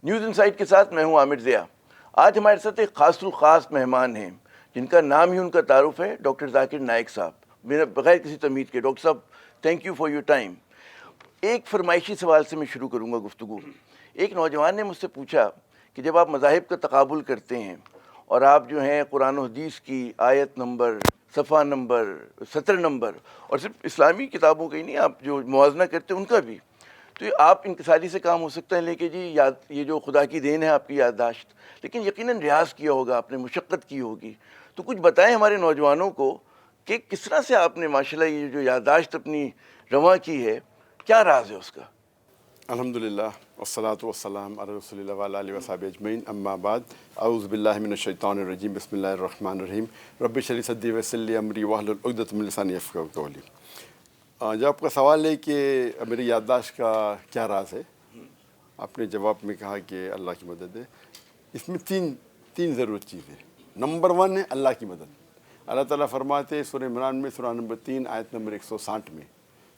News insight کے ساتھ میں ہوں عامر ضیاء۔ آج ہمارے ساتھ ایک خاص الخاص مہمان ہیں جن کا نام ہی ان کا تعارف ہے، ڈاکٹر ذاکر نائک صاحب۔ میرا بغیر کسی تمہید کے ڈاکٹر صاحب thank you for your time. ایک فرمائشی سوال سے میں شروع کروں گا گفتگو۔ ایک نوجوان نے مجھ سے پوچھا کہ جب آپ مذاہب کا تقابل کرتے ہیں اور آپ جو ہیں قرآن و حدیث کی آیت نمبر، صفحہ نمبر، سطر نمبر، اور صرف اسلامی کتابوں کا ہی نہیں، آپ جو موازنہ کرتے ہیں ان کا بھی، تو یہ آپ انکساری سے کام ہو سکتا ہے، لیکن جی یہ جو خدا کی دین ہے آپ کی یادداشت، لیکن یقیناً ریاض کیا ہوگا آپ نے، مشقت کی ہوگی، تو کچھ بتائیں ہمارے نوجوانوں کو کہ کس طرح سے آپ نے ماشاءاللہ یہ جو یادداشت اپنی رواں کی ہے، کیا راز ہے اس کا؟ الحمدللہ والصلاة والسلام علی رسول اللہ وعلی آلہ وصحبہ اجمعین، اما بعد، اعوذ باللہ من الشیطان الرجیم، بسم اللہ الرحمن الرحیم، رب اشرح لی صدری ویسر لی امری واحلل عقدۃ من لسانی یفقہوا قولی۔ جب آپ کا سوال ہے کہ میری یادداشت کا کیا راز ہے، آپ نے جواب میں کہا کہ اللہ کی مدد ہے۔ اس میں تین ضرورت چیزیں۔ نمبر 1 ہے اللہ کی مدد۔ اللہ تعالیٰ فرماتے ہیں سورہ عمران میں، سورہ نمبر 3 آیت نمبر 160 میں،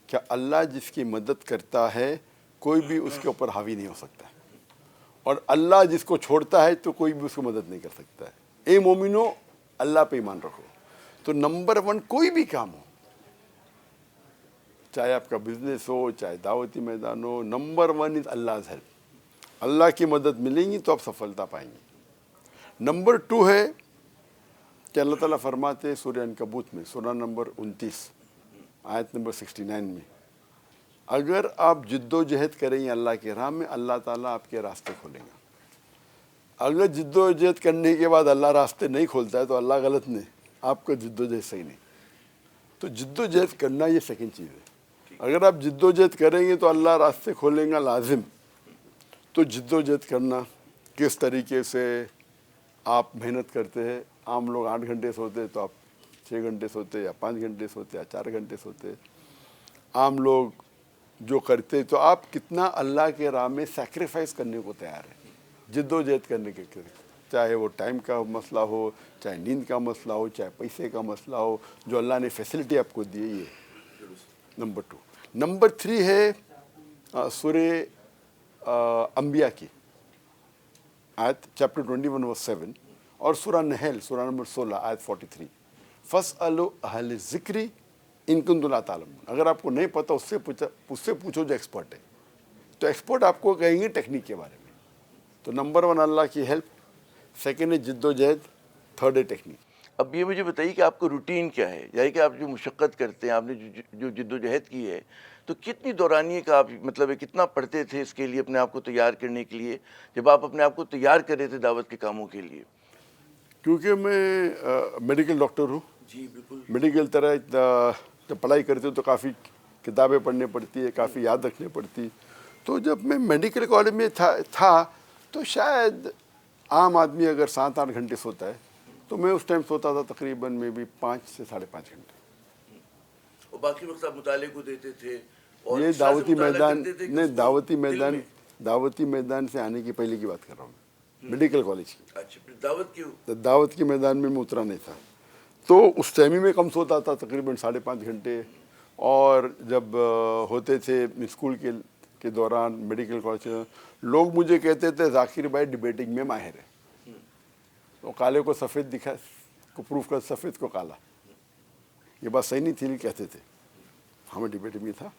کہ اللہ جس کی مدد کرتا ہے کوئی بھی اس کے اوپر حاوی نہیں ہو سکتا ہے، اور اللہ جس کو چھوڑتا ہے تو کوئی بھی اس کو مدد نہیں کر سکتا ہے۔ اے مومنو، اللہ پہ ایمان رکھو۔ تو نمبر 1 کوئی بھی کام ہو، چاہے آپ کا بزنس ہو، چاہے دعوتی میدان ہو، نمبر 1 از Allah's help۔ اللہ کی مدد ملیں گی تو آپ سفلتا پائیں گے۔ نمبر 2 ہے کہ اللہ تعالیٰ فرماتے ہیں سورہ عنکبوت میں، سورہ نمبر 29 آیت نمبر 69 میں، اگر آپ جد و جہد کریں گے اللہ کے راہ میں، اللہ تعالیٰ آپ کے راستے کھولیں گا۔ اگر جد و جہد کرنے کے بعد اللہ راستے نہیں کھولتا ہے تو اللہ غلط نہیں، آپ کا جد و جہد صحیح نہیں۔ تو جد و جہد کرنا یہ سیکنڈ چیز ہے۔ اگر آپ جد و جہد کریں گے تو اللہ راستے کھولیں گا لازم۔ تو جد و جہد کرنا، کس طریقے سے آپ محنت کرتے ہیں۔ عام لوگ 8 گھنٹے سوتے ہیں تو آپ 6 گھنٹے سوتے، یا 5 گھنٹے سوتے، یا 4 گھنٹے سوتے۔ عام لوگ جو کرتے تو آپ کتنا اللہ کے راہ میں سیکریفائس کرنے کو تیار ہیں، جد و جہد کرنے کے لیے، چاہے وہ ٹائم کا مسئلہ ہو، چاہے نیند کا مسئلہ ہو، چاہے پیسے کا مسئلہ ہو، جو اللہ نے فیسلٹی آپ کو دی ہے۔ یہ نمبر 2۔ نمبر 3 ہے سورہ انبیاء کی آیت چیپٹر 21 verse 7، اور سورہ نحل سورہ نمبر 16 آیت 43، فَاسْأَلُوا أَهْلَ الذِّكْرِ إِن كُنتُمْ لَا تَعْلَمُونَ۔ اگر آپ کو نہیں پتہ اس سے پوچھو جو ایکسپرٹ ہے۔ تو ایکسپرٹ آپ کو کہیں گے ٹیکنیک کے بارے میں۔ تو نمبر 1 اللہ کی ہیلپ، سیکنڈ ہے جد و جہد، تھرڈ ہے ٹیکنیک۔ اب یہ مجھے بتائیے کہ آپ کا روٹین کیا ہے، یعنی کہ آپ جو مشقت کرتے ہیں، آپ نے جو جد و جہد کی ہے، تو کتنی دورانیے کا آپ مطلب ہے، کتنا پڑھتے تھے اس کے لیے اپنے آپ کو تیار کرنے کے لیے، جب آپ اپنے آپ کو تیار کر رہے تھے دعوت کے کاموں کے لیے؟ کیونکہ میں میڈیکل ڈاکٹر ہوں۔ جی بالکل۔ میڈیکل طرح جب پڑھائی کرتے ہو تو کافی کتابیں پڑھنے پڑتی ہے، کافی یاد رکھنے پڑتی۔ تو جب میں میڈیکل کالج میں تھا تو شاید عام آدمی اگر 7-8 گھنٹے سوتا ہے تو میں اس ٹائم سوتا تھا تقریباً میں بھی 5 سے 5.5 گھنٹے۔ اور باقی وقت آپ مطالعے کو دیتے تھے؟ اور یہ اس طرح سے دعوتی مطالعہ میدان کرتے تھے کہ نہیں، اس کو دعوتی میدان سے آنے کی پہلے کی بات کر رہا ہوں میں، میڈیکل کالج کی۔ اچھا، پھر دعوت کیوں؟ دعوت کے میدان میں اترا نہیں تھا، تو اس ٹائم میں کم سوتا تھا، تقریباً 5.5 گھنٹے۔ اور جب ہوتے تھے اسکول کے دوران میڈیکل کالج، لوگ مجھے کہتے تھے ذاکر بھائی ڈیبیٹنگ میں ماہر ہے۔ تو کالے کو سفید دکھا کو پروف کر، سفید کو کالا۔ یہ بات صحیح نہیں تھی لیکن کہتے تھے، ہمیں ڈیبیٹنگ میں تھا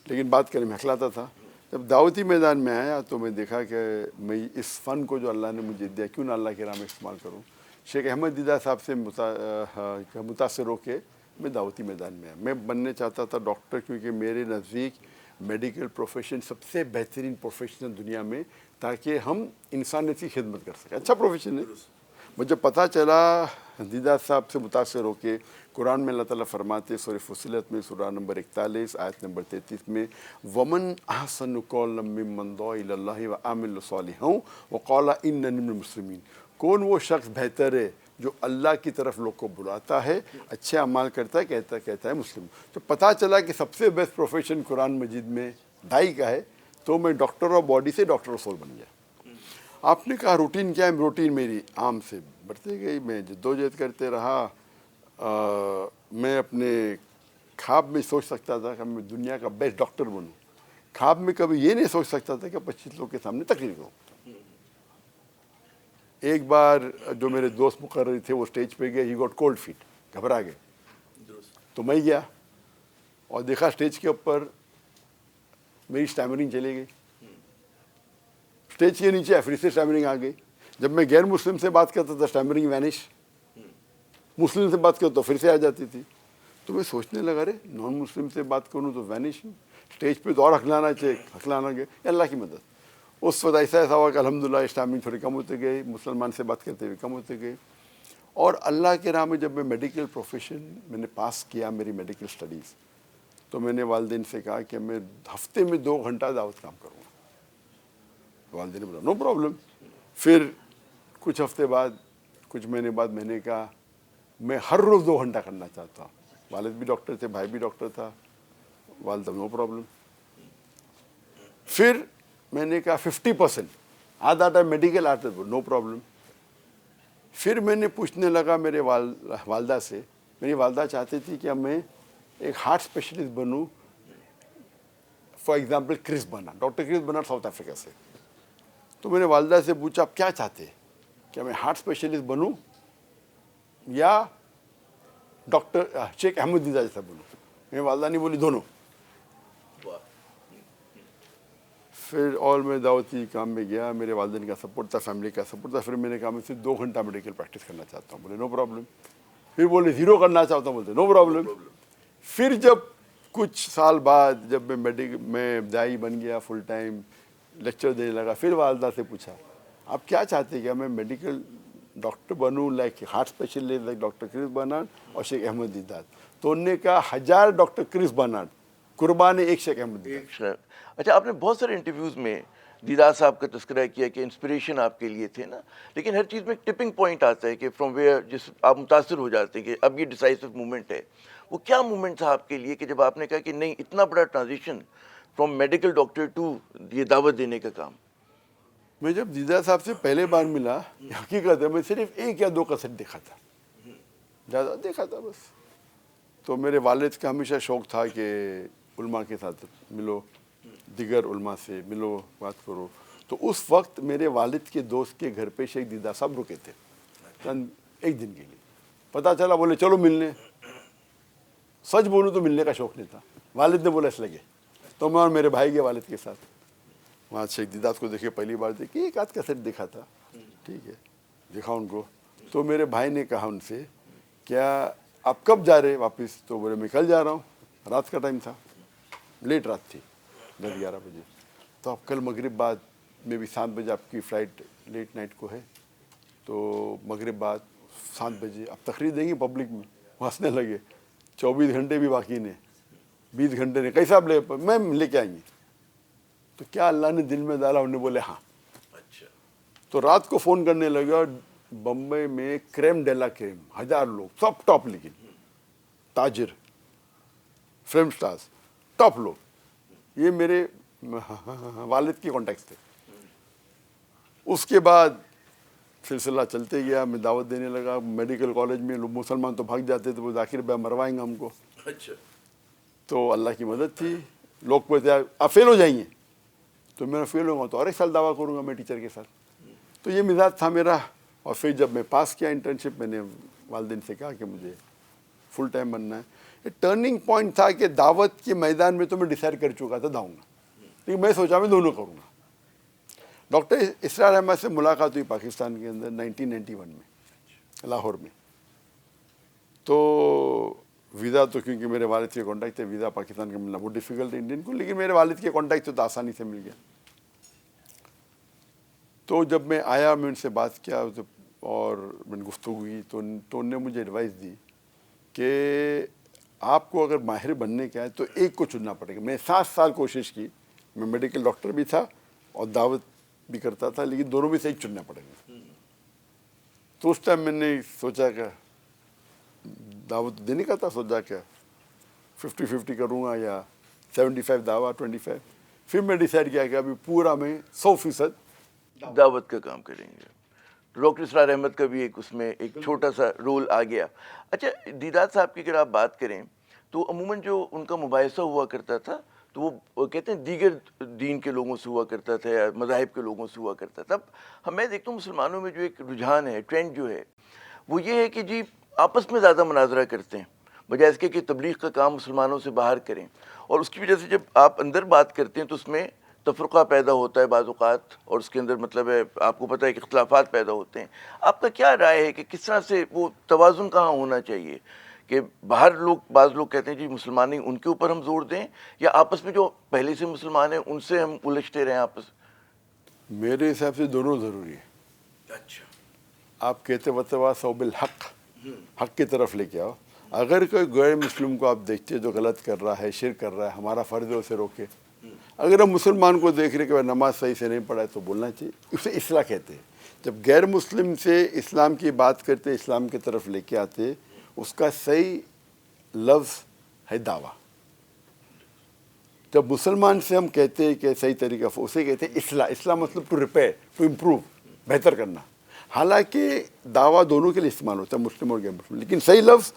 لیکن بات کرنے میں ہکلاتا تھا۔ جب دعوتی میدان میں آیا تو میں دیکھا کہ میں اس فن کو جو اللہ نے مجھے دیا کیوں نہ اللہ کے راہ میں استعمال کروں۔ شیخ احمد دیدہ صاحب سے متاثر ہو کے میں دعوتی میدان میں آیا۔ میں بننے چاہتا تھا ڈاکٹر، کیونکہ میرے نزدیک میڈیکل پروفیشن سب سے بہترین پروفیشن دنیا میں، تاکہ ہم انسانیت کی خدمت کر سکیں۔ اچھا پروفیشن ہے۔ مجھے پتہ چلا دیدہ صاحب سے متاثر ہو کے، قرآن میں اللہ تعالیٰ فرماتے سورہ فصلت میں سورہ نمبر 41 آیت نمبر 33 میں، وَمَنْ أَحْسَنُ قَوْلًا مِّمَّنْ دَعَا إِلَى اللَّهِ وَعَمِلَ صَالِحًا وَقَالَ إِنَّنِي مِنَ الْمُسْلِمِينَ۔ کون وہ شخص بہتر ہے جو اللہ کی طرف لوگ کو بلاتا ہے، اچھے اعمال کرتا ہے، کہتا ہے مسلم۔ تو پتہ چلا کہ سب سے بیسٹ پروفیشن قرآن مجید میں دائی کا ہے، تو میں ڈاکٹر آف باڈی سے ڈاکٹر آف سول بن گیا۔ آپ نے کہا روٹین کیا ہے؟ روٹین میری عام سے بڑھتے گئی، میں جد و جہد کرتے رہا۔ میں اپنے خواب میں سوچ سکتا تھا کہ میں دنیا کا بیسٹ ڈاکٹر بنوں، خواب میں کبھی یہ نہیں سوچ سکتا تھا کہ 25 لوگ کے سامنے تقریر کروں۔ ایک بار جو میرے دوست مقرر تھے وہ اسٹیج پہ گئے, ہی گاٹ کولڈ فیٹ, گھبرا گئے. تو میں گیا اور دیکھا اسٹیج کے اوپر میری اسٹیمرنگ چلی گئی, اسٹیج کے نیچے پھر سے اسٹیمرنگ آ گئی. جب میں غیر مسلم سے بات کرتا تھا اسٹیمرنگ وینش, مسلم سے بات کرتا تو پھر سے آ جاتی تھی. تو میں سوچنے لگا رے نان مسلم سے بات کروں تو وینش, اسٹیج پہ تو اور ہکلانا چاہیے, ہکلانا گیا. اللہ کی مدد, اس وقت ایسا ہوا کہ الحمدللہ اسٹیمرنگ تھوڑی کم ہوتے گئے, مسلمان سے بات کرتے ہوئے کم ہوتے گئے. اور اللہ کے راہ میں جب میں میڈیکل پروفیشن میں نے پاس کیا میری میڈیکل اسٹڈیز, تو میں نے والدین سے کہا کہ میں ہفتے میں 2 گھنٹہ دعوت کام کروں گا. والدین نے بولا نو پرابلم. پھر کچھ ہفتے بعد, کچھ مہینے بعد میں نے کہا میں ہر روز 2 گھنٹہ کرنا چاہتا ہوں. والد بھی ڈاکٹر تھے, بھائی بھی ڈاکٹر تھا, والدہ نو پرابلم. پھر میں نے کہا 50%, آدھا ٹائم میڈیکل آتا ہے, نو پرابلم. پھر میں نے پوچھنے لگا میرے والدہ سے, میری والدہ چاہتی تھی کہ میں ایک heart specialist Bannu, for example کرس بنا, ڈاکٹر کرس بنا ساؤتھ افریقہ سے. تو میں نے والدہ سے پوچھا آپ کیا چاہتے ہیں, کیا میں ہارٹ اسپیشلسٹ بنوں یا ڈاکٹر شیخ احمد دیدہ جیسا بنوں. میری والدہ نے بولی دونوں. پھر اور میں دعوتی کام میں گیا, میرے والدین کا سپورٹ تھا, فیملی کا سپورٹ تھا. پھر میں نے کہا میں صرف 2 گھنٹہ میڈیکل پریکٹس کرنا چاہتا ہوں, بولے نو پرابلم. پھر بولے 0 کرنا چاہتا ہوں, بولتے نو پرابلم. پھر جب کچھ سال بعد جب میں دائی بن گیا, فل ٹائم لیکچر دینے لگا, پھر والدہ سے پوچھا آپ کیا چاہتے ہیں, کیا میں میڈیکل ڈاکٹر بنوں like heart specialist like doctor Chris Barnard اور شیخ احمد دیدات. تو انہوں نے کہا 1000 ڈاکٹر کرس برنارڈ قربان ایک شیخ احمد دیدات. اچھا, آپ نے بہت سارے انٹرویوز میں دیدار صاحب کا تذکرہ کیا کہ انسپریشن آپ کے لیے تھے نا, لیکن ہر چیز میں ایک ٹپنگ پوائنٹ آتا ہے کہ فرام ویئر جس آپ متاثر ہو جاتے ہیں کہ اب یہ ڈیسائسو مومنٹ ہے. وہ کیا مومنٹ تھا آپ کے لیے کہ جب آپ نے کہا کہ نہیں اتنا بڑا transition from medical doctor to یہ دعوت دینے کا کام؟ میں جب دیدار صاحب سے پہلے بار ملا, حقیقت ہے میں صرف 1 یا 2 کیسٹ دیکھا تھا, زیادہ دیکھا تھا بس. تو میرے والد کا ہمیشہ شوق تھا کہ علماء کے ساتھ ملو, دیگر علماء سے ملو, بات کرو. تو اس وقت میرے والد کے دوست کے گھر پہ شیخ دیدار صاحب رکے تھے چند 1 دن کے لیے. پتہ چلا بولے چلو ملنے. سچ بولوں تو ملنے کا شوق نہیں تھا, والد نے بولا اس لگے. تو میں اور میرے بھائی کے والد کے ساتھ وہاں شیخ دیدار کو دیکھے, پہلی بار دیکھی, 1 آدھ کیسٹ دیکھا تھا, ٹھیک ہے, دیکھا ان کو. تو میرے بھائی نے کہا ان سے کیا آپ کب جا رہے واپس؟ تو بولے میں کل جا رہا ہوں. رات کا ٹائم تھا, لیٹ رات تھی, 10-11 بجے. تو آپ کل مغرب بعد میں بھی 7 بجے آپ کی فلائٹ لیٹ نائٹ کو ہے, تو مغرب بعد 7 بجے آپ تقریر دیں گے پبلک میں. ہنسنے لگے, 24 گھنٹے بھی باقی نے, 20 گھنٹے نے, کیسا آپ میں لے کے آئیں گے. تو کیا اللہ نے دل میں ڈالا, انہوں نے بولے ہاں. اچھا. تو رات کو فون کرنے لگے, اور بمبئی میں کریم ڈیلا کریم 1000 لوگ, سب ٹاپ, لیکن تاجر, فلم سٹارز, ٹاپ لوگ, یہ میرے والد کے کانٹیکٹس تھے. اس کے بعد سلسلہ چلتے گیا, میں دعوت دینے لگا. میڈیکل کالج میں لوگ مسلمان تو بھاگ جاتے تھے, وہ ذاکر بھائی مروائیں گے ہم کو. اچھا. تو اللہ کی مدد تھی, لوگ کہتے آپ فیل ہو جائیں گے. تو میں فیل ہوں گا تو اور 1 سال دعویٰ کروں گا میں ٹیچر کے ساتھ. تو یہ مزاج تھا میرا. اور پھر جب میں پاس کیا انٹرنشپ, میں نے والدین سے کہا کہ مجھے فل ٹائم بننا ہے. یہ ٹرننگ پوائنٹ تھا کہ دعوت کے میدان میں تو میں ڈیسائیڈ کر چکا تھا داؤں گا, لیکن میں سوچا میں دونوں کروں گا. ڈاکٹر اسرار احمد سے ملاقات ہوئی پاکستان کے اندر 1991 میں لاہور میں. تو ویزا تو کیونکہ میرے والد کے کانٹیکٹ تھے, ویزا پاکستان کا ملنا بہت ڈیفیکلٹ ہے انڈین کو, لیکن میرے والد کے کانٹیکٹ تو آسانی سے مل گیا. تو جب میں آیا, میں ان سے بات کیا اور میں نے گفتگو کی, تو انہوں نے مجھے ایڈوائس دی کہ آپ کو اگر ماہر بننے کا ہے تو ایک کو چننا پڑے گا. میں 7 سال کوشش کی, میں میڈیکل ڈاکٹر بھی تھا اور دعوت بھی کرتا تھا, لیکن دونوں میں سے ایک چننا پڑے گا. تو اس ٹائم میں نے سوچا کہ دعوت دینے کا تھا, سوچا کہ 50-50 کروں گا یا 75 دعوت 25. پھر میں ڈیسائیڈ کیا کہ ابھی پورا میں 100% دعوت کا کام کریں گے. ڈاکٹر اسرار احمد کا بھی ایک اس میں ایک چھوٹا سا رول آ گیا. اچھا, دیدار صاحب کی اگر آپ بات کریں تو عموماً جو ان کا مباحثہ ہوا کرتا تھا تو وہ کہتے ہیں دیگر دین کے لوگوں سے ہوا کرتا تھا یا مذاہب کے لوگوں سے ہوا کرتا تھا. اب میں دیکھتا ہوں مسلمانوں میں جو ایک رجحان ہے, ٹرینڈ جو ہے, وہ یہ ہے کہ جی آپس میں زیادہ مناظرہ کرتے ہیں بجائے اس کے کہ تبلیغ کا کام مسلمانوں سے باہر کریں. اور اس کی وجہ سے جب آپ اندر بات کرتے ہیں تو اس میں تفرقہ پیدا ہوتا ہے بعض اوقات, اور اس کے اندر مطلب ہے آپ کو پتہ ہے کہ اختلافات پیدا ہوتے ہیں. آپ کا کیا رائے ہے کہ کس طرح سے وہ توازن کہاں ہونا چاہیے کہ باہر بعض لوگ کہتے ہیں جی مسلمان نہیں, ان کے اوپر ہم زور دیں, یا آپس میں جو پہلے سے مسلمان ہیں ان سے ہم الجھتے رہیں آپس؟ میرے حساب سے دونوں ضروری ہے. اچھا, آپ کہتے وتواصوا بالحق, حق کی طرف لے کے آؤ. اگر کوئی غیر مسلم کو آپ دیکھتے جو غلط کر رہا ہے, شرک کر رہا ہے, ہمارا فرض ہے اسے روکے. اگر ہم مسلمان کو دیکھ رہے کہ وہ نماز صحیح سے نہیں پڑھا ہے تو بولنا چاہیے. اسے اصلاح کہتے ہیں. جب غیر مسلم سے اسلام کی بات کرتے, اسلام کی طرف لے کے آتے, اس کا صحیح لفظ ہے دعویٰ. جب مسلمان سے ہم کہتے ہیں کہ صحیح طریقہ, اسے کہتے ہیں اصلاح. اصلاح مطلب ٹو ریپیئر, ٹو امپروو, بہتر کرنا. حالانکہ دعویٰ دونوں کے لیے استعمال ہوتا ہے, مسلم اور غیر مسلم, لیکن صحیح لفظ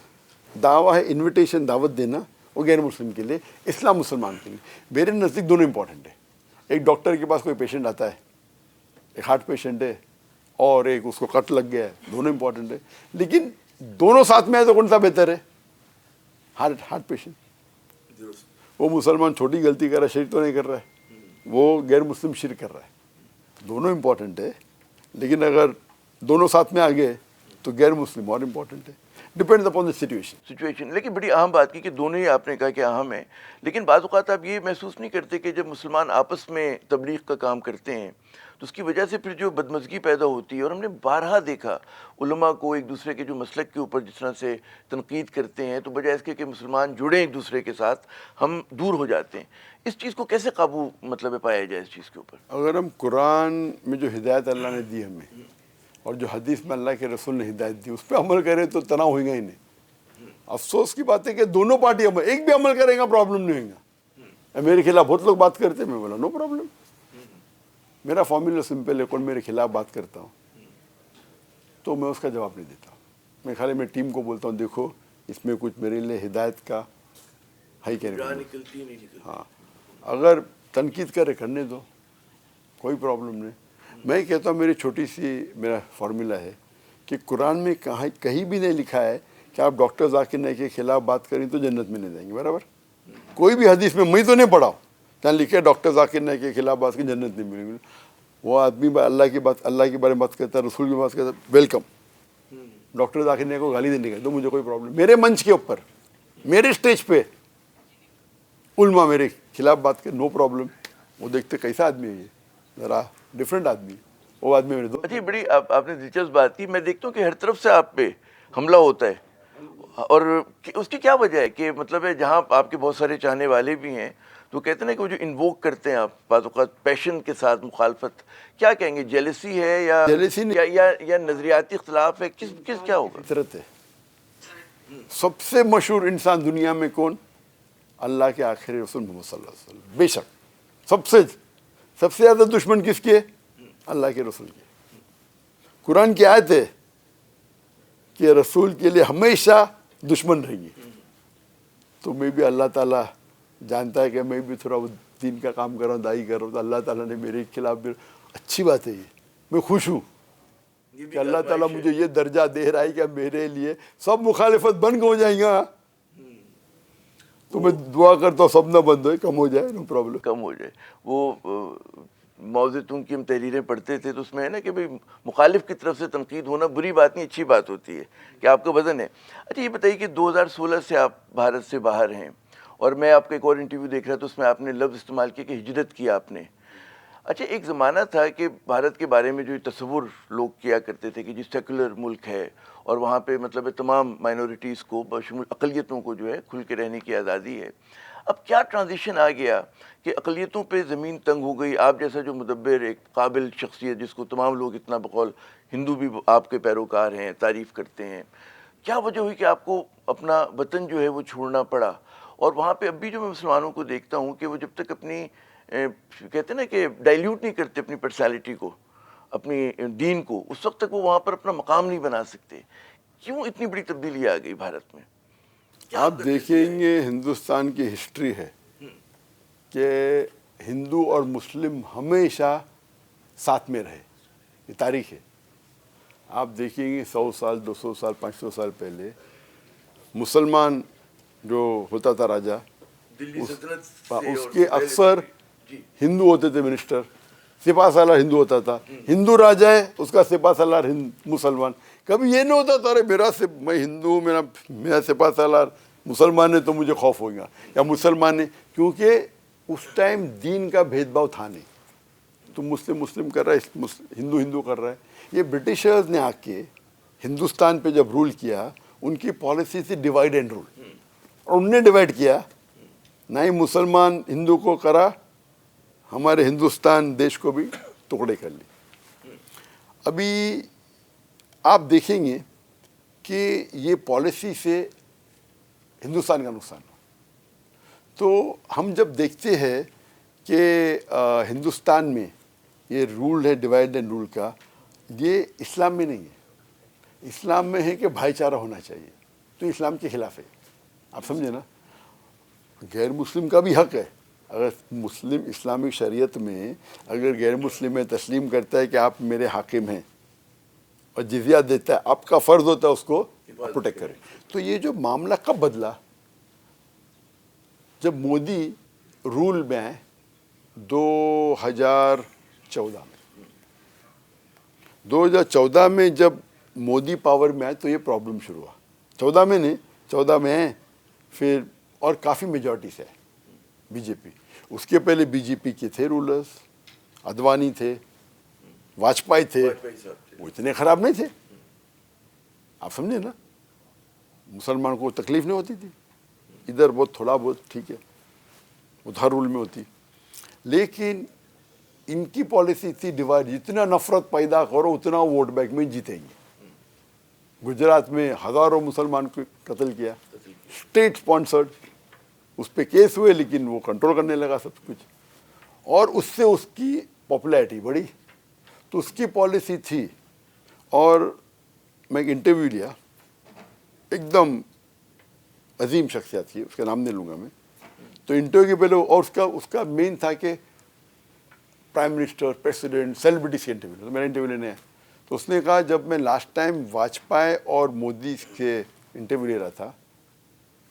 دعویٰ ہے, انویٹیشن, دعوت دینا, وہ غیر مسلم کے لیے, اسلام مسلمان کے لیے. میرے نزدیک دونوں امپورٹنٹ ہے. ایک ڈاکٹر کے پاس کوئی پیشنٹ آتا ہے, ایک ہارٹ پیشنٹ ہے اور ایک اس کو کٹ لگ گیا ہے, دونوں امپورٹنٹ ہے, لیکن دونوں ساتھ میں آئے تو کون سا بہتر ہے؟ Heart patient. وہ مسلمان چھوٹی غلطی کر رہا ہے, شرک تو نہیں کر رہا ہے, وہ غیر مسلم شرک کر رہا ہے. دونوں امپورٹنٹ ہے, لیکن اگر دونوں ساتھ میں آ گئے تو غیر مسلم اور امپورٹنٹ ہے. Depends upon the situation. لیکن بڑی اہم بات کی کہ دونوں ہی آپ نے کہا کہ اہم ہے, لیکن بعض اوقات آپ یہ محسوس نہیں کرتے کہ جب مسلمان آپس میں تبلیغ کا کام کرتے ہیں تو اس کی وجہ سے پھر جو بدمزگی پیدا ہوتی ہے, اور ہم نے بارہا دیکھا علماء کو ایک دوسرے کے جو مسلک کے اوپر جس طرح سے تنقید کرتے ہیں, تو بجائے اس کے کہ مسلمان جڑیں ایک دوسرے کے ساتھ, ہم دور ہو جاتے ہیں. اس چیز کو کیسے قابو مطلب پایا جائے اس چیز کے اوپر؟ اگر ہم قرآن میں جو ہدایت اللہ نے دی ہمیں, اور جو حدیث میں اللہ کے رسول نے ہدایت دی, اس پہ عمل کریں تو تناؤ ہوئے گا ہی نہیں. افسوس کی بات ہے کہ دونوں پارٹی ایک بھی عمل کرے گا پرابلم نہیں ہوگا. میرے خلاف بہت لوگ بات کرتے ہیں, میں بولا نو پرابلم. میرا فارمولا سمپل ہے, کون میرے خلاف بات کرتا ہوں تو میں اس کا جواب نہیں دیتا. میں خالی میں ٹیم کو بولتا ہوں دیکھو اس میں کچھ میرے لیے ہدایت کا ہے کہ نہیں. ہاں, اگر تنقید کرنے دو, کوئی پرابلم نہیں. میں کہتا ہوں میری چھوٹی سی میرا فارمولا ہے کہ قرآن میں کہیں بھی نہیں لکھا ہے کہ آپ ڈاکٹر ذاکر نائک کے خلاف بات کریں تو جنت میں نہیں جائیں گے. برابر, کوئی بھی حدیث میں تو نہیں پڑھا جہاں لکھے ڈاکٹر ذاکر نائک کے خلاف بات کی جنت نہیں ملے گی. وہ آدمی اللہ کی بارے میں بات کرتا ہے, رسول کی بات کرتا ہے, ویلکم. ڈاکٹر ذاکر نائک کو گالی دینے کا تو مجھے کوئی پرابلم. میرے منچ کے اوپر, میرے اسٹیج پہ علماء میرے خلاف بات کرے, نو پرابلم. وہ دیکھتے کیسا آدمی ہے, یہ ذرا ڈفرینٹ آدمی ہے, وہ آدمی میرے دو. جی بڑی آپ نے دلچسپ بات کی. میں دیکھتا ہوں کہ ہر طرف سے آپ پہ حملہ ہوتا ہے, اور اس کی کیا وجہ ہے کہ مطلب ہے جہاں آپ کے بہت سارے چاہنے والے بھی ہیں تو کہتے ہیں کہ وہ جو انووک کرتے ہیں آپ بعض اوقات پیشن کے ساتھ مخالفت, کیا کہیں گے, جیلسی ہے یا نظریاتی اختلاف ہے, کس کیا ہوگا؟ فطرت ہے. سب سے مشہور انسان دنیا میں کون؟ اللہ کے آخری رسول محمد صلی اللہ علیہ وسلم. بے شک سب سے زیادہ دشمن کس کے؟ اللہ کے رسول کے. قرآن کی آیت ہے کہ رسول کے لیے ہمیشہ دشمن رہیں گے. تو میں بھی اللہ تعالیٰ جانتا ہے کہ میں بھی تھوڑا دین کا کام کر رہا ہوں, دائی کر رہا ہوں, تو اللہ تعالیٰ نے میرے خلاف بھی. اچھی بات ہے, یہ میں خوش ہوں کہ اللہ تعالیٰ مجھے یہ درجہ دے رہا ہے کہ میرے لیے سب مخالفت بند ہو جائیں گا. تو میں دعا کرتا ہوں سب نہ بند ہوئے, کم ہو جائے, نو پرابلم, کم ہو جائے. وہ ماؤ زیدونگ کی ہم تحریریں پڑھتے تھے تو اس میں ہے نا کہ بھئی مخالف کی طرف سے تنقید ہونا بری بات نہیں, اچھی بات ہوتی ہے کہ آپ کا وزن ہے. اچھا یہ بتائیے کہ 2016 سے آپ بھارت سے باہر ہیں, اور میں آپ کا ایک اور انٹرویو دیکھ رہا تھا, اس میں آپ نے لفظ استعمال کیا کہ ہجرت کی آپ نے. اچھا ایک زمانہ تھا کہ بھارت کے بارے میں جو تصور لوگ کیا کرتے تھے کہ جی سیکولر ملک ہے اور وہاں پہ مطلب تمام مائنورٹیز کو بشمول اقلیتوں کو جو ہے کھل کے رہنے کی آزادی ہے. اب کیا ٹرانزیشن آ گیا کہ اقلیتوں پہ زمین تنگ ہو گئی. آپ جیسا جو مدبر ایک قابل شخصیت جس کو تمام لوگ اتنا بقول ہندو بھی آپ کے پیروکار ہیں, تعریف کرتے ہیں, کیا وجہ ہوئی کہ آپ کو اپنا وطن جو ہے وہ چھوڑنا پڑا؟ اور وہاں پہ اب بھی جو میں مسلمانوں کو دیکھتا ہوں کہ وہ جب تک اپنی کہتے ہیں نا کہ ڈائلیوٹ نہیں کرتے اپنی پرسنالٹی کو, اپنی دین کو, اس وقت تک وہ وہاں پر اپنا مقام نہیں بنا سکتے. کیوں اتنی بڑی تبدیلی آ گئی بھارت میں؟ آپ دیکھیں گے ہندوستان کی ہسٹری ہے, کہ ہندو اور مسلم ہمیشہ ساتھ میں رہے. یہ تاریخ ہے. آپ دیکھیں گے 100 سال 200 سال 500 سال پہلے مسلمان جو ہوتا تھا راجا, دلی سلطنت اس کے اکثر ہندو ہوتے تھے منسٹر, سپاہ سالار ہندو ہوتا تھا. ہندو راجا ہے, اس کا سپاہ سالار مسلمان. کبھی یہ نہیں ہوتا تھا ارے میں ہندو ہوں, میرا سپاہ سالار مسلمان ہے تو مجھے خوف ہوگا, یا مسلمان ہے, کیونکہ اس ٹائم دین کا بھید بھاؤ تھا نہیں. تو مسلم کر رہا ہے, ہندو کر رہا ہے. یہ برٹشرز نے آ کے ہندوستان پہ جب رول کیا, ان کی پالیسی تھی ڈیوائڈ اینڈ رول, اور انہوں نے ڈیوائڈ کیا, نہ ہی مسلمان ہندو کو کرا, ہمارے ہندوستان دیش کو بھی ٹکڑے کر لی. ابھی آپ دیکھیں گے کہ یہ پالیسی سے ہندوستان کا نقصان ہو. تو ہم جب دیکھتے ہیں کہ ہندوستان میں یہ رول ہے ڈیوائڈ اینڈ رول کا, یہ اسلام میں نہیں ہے. اسلام میں ہے کہ بھائی چارہ ہونا چاہیے, تو اسلام کے خلاف ہے. آپ سمجھے نا, غیر مسلم کا بھی حق ہے. اگر مسلم اسلامک شریعت میں اگر غیر مسلم میں تسلیم کرتا ہے کہ آپ میرے حاکم ہیں اور جزیہ دیتا ہے, آپ کا فرض ہوتا ہے اس کو پروٹیکٹ کریں. تو یہ جو معاملہ کب بدلا, جب مودی رول میں آئے 2014 میں. 2014 میں جب مودی پاور میں آئے تو یہ پرابلم شروع ہوا. 14 میں نہیں, 14 میں ہیں پھر, اور کافی میجورٹی سے ہے بی جے پی. اس کے پہلے بی جے پی کے تھے رولرز, اڈوانی تھے, واجپئی تھے, وہ اتنے خراب نہیں تھے. آپ سمجھے نا, مسلمان کو تکلیف نہیں ہوتی تھی. ادھر بہت تھوڑا بہت ٹھیک ہے, وہ ہر رول میں ہوتی. لیکن ان کی پالیسی تھی ڈیوائڈ, جتنا نفرت پیدا کرو اتنا ووٹ بینک میں جیتیں گے. گجرات میں ہزاروں مسلمان کو قتل کیا, اسٹیٹ اسپانسرڈ, اس پہ کیس ہوئے لیکن وہ کنٹرول کرنے لگا سب کچھ, اور اس سے اس کی پاپولیرٹی بڑھی. تو اس کی پالیسی تھی. اور میں ایک انٹرویو لیا, ایک دم عظیم شخصیت تھی, اس کا نام نہیں لوں گا میں. تو انٹرویو کے پہلے, اور اس کا مین تھا کہ پرائم منسٹر, پریسیڈنٹ, سیلیبریٹیز کے انٹرویو. تو میرا انٹرویو لینے آیا, تو اس نے کہا جب میں لاسٹ ٹائم واجپئی اور مودی کے انٹرویو لے رہا تھا,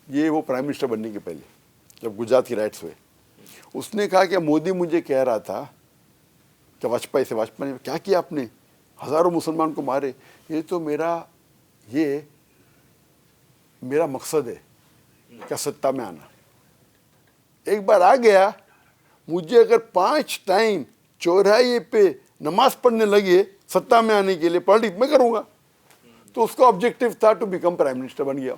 یہ وہ پرائم منسٹر بننے کے پہلے جب گجرات کی رائٹس ہوئے, اس نے کہا کہ مودی مجھے کہہ رہا تھا کہ واجپئی نے کیا کیا, آپ نے ہزاروں مسلمان کو مارے, یہ تو میرا مقصد ہے کیا سطح میں آنا. ایک بار آ گیا, مجھے اگر 5 ٹائم چوراہے پہ نماز پڑھنے لگے سطح میں آنے کے لیے, پالیٹکس میں کروں گا. تو اس کا آبجیکٹو تھا ٹو بیکم پرائم منسٹر, بن گیا.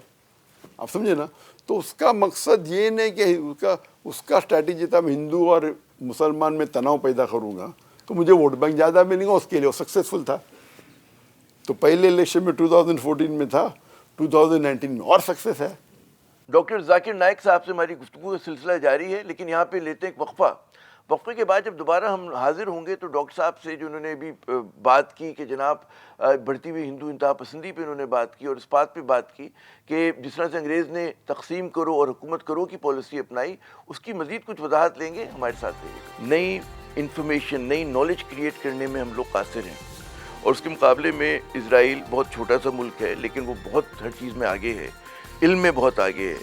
آپ سمجھے نا. تو اس کا مقصد یہ نہیں کہ اس کا اسٹریٹجی تھا میں ہندو اور مسلمان میں تناؤ پیدا کروں گا تو مجھے ووٹ بینک زیادہ ملے گا, اس کے لیے وہ سکسیزفل تھا. تو پہلے الیکشن میں 2014 میں تھا, 2019 میں اور سکسیس ہے. ڈاکٹر ذاکر نائک صاحب سے ہماری گفتگو کا سلسلہ جاری ہے, لیکن یہاں پہ لیتے ہیں ایک وقفہ. وقفے کے بعد جب دوبارہ ہم حاضر ہوں گے تو ڈاکٹر صاحب سے جو انہوں نے ابھی بات کی کہ جناب بڑھتی ہوئی ہندو انتہا پسندی پہ انہوں نے بات کی, اور اس بات پہ بات کی کہ جس طرح سے انگریز نے تقسیم کرو اور حکومت کرو کی پالیسی اپنائی, اس کی مزید کچھ وضاحت لیں گے. ہمارے ساتھ رہیے. نئی انفارمیشن, نئی نالج کریٹ کرنے میں ہم لوگ قاصر ہیں, اور اس کے مقابلے میں اسرائیل بہت چھوٹا سا ملک ہے لیکن وہ بہت ہر چیز میں آگے ہے, علم میں بہت آگے ہے.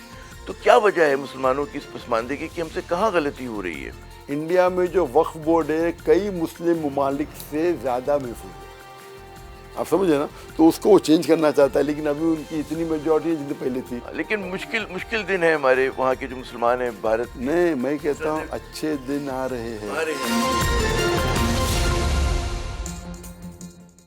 تو کیا وجہ ہے مسلمانوں کی اس پسماندگی کی, ہم سے کہاں غلطی ہو رہی ہے؟ انڈیا میں جو وقف بورڈ ہے کئی مسلم ممالک سے زیادہ محفوظ ہے. آپ سمجھے نا. تو اس کو وہ چینج کرنا چاہتا ہے, لیکن ابھی ان کی اتنی میجورٹی جتنی پہلے تھی. لیکن مشکل دن ہے ہمارے وہاں کے جو مسلمان ہیں بھارت. نہیں, میں کہتا ہوں اچھے دن آ رہے ہیں.